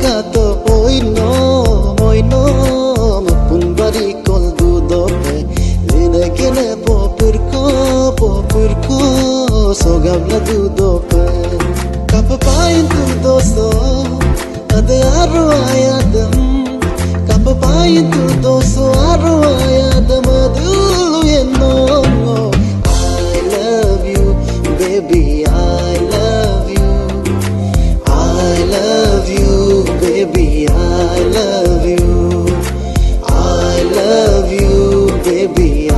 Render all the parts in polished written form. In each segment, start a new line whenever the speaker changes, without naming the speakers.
gato oino mapun bari kol du dope lene kene popurko sogabla du dope kapapain tu dosto ade aro ayadam kapapain tu dosto aro ayadam adulu yenno I love you baby I love you baby I love you baby I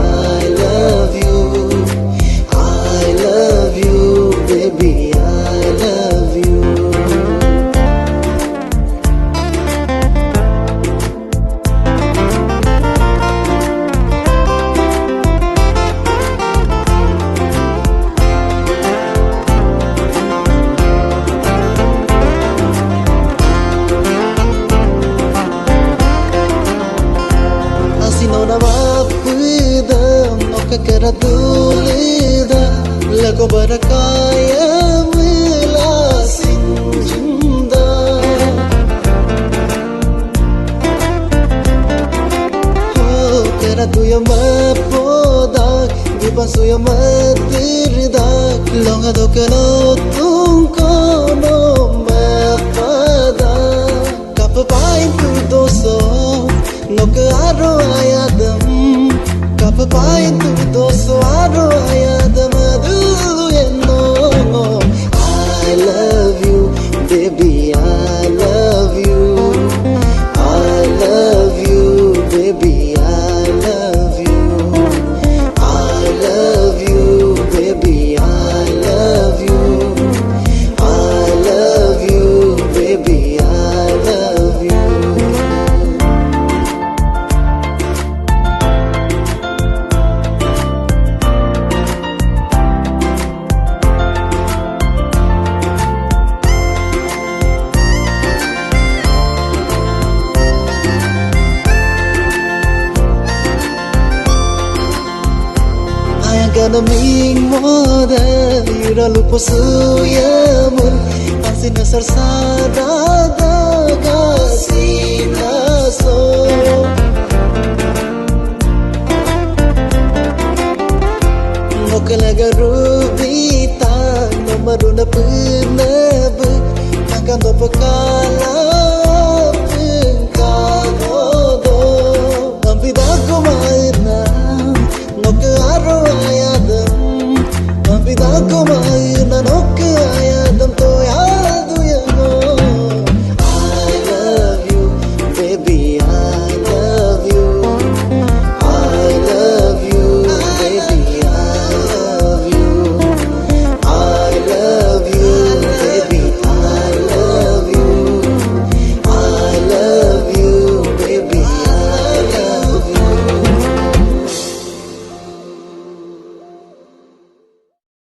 love you baby I love you Kera dulida lago barakaya mila sinjinda oh kera tuya mapoda giban suya matirda longa do kelo tunkono mapada kapapain tu doso nok aro ayadam kapapain tu dosto aro ayadam adulu yenno I love you baby I love you baby I love you baby I love you baby I love you Ganaming moda yura lupo suyamun asina sarsada daga sinaso mokalaga rubita namaruna punabu nakando pakala pengkagodo ampidago mairna nok aro ayadam ampidago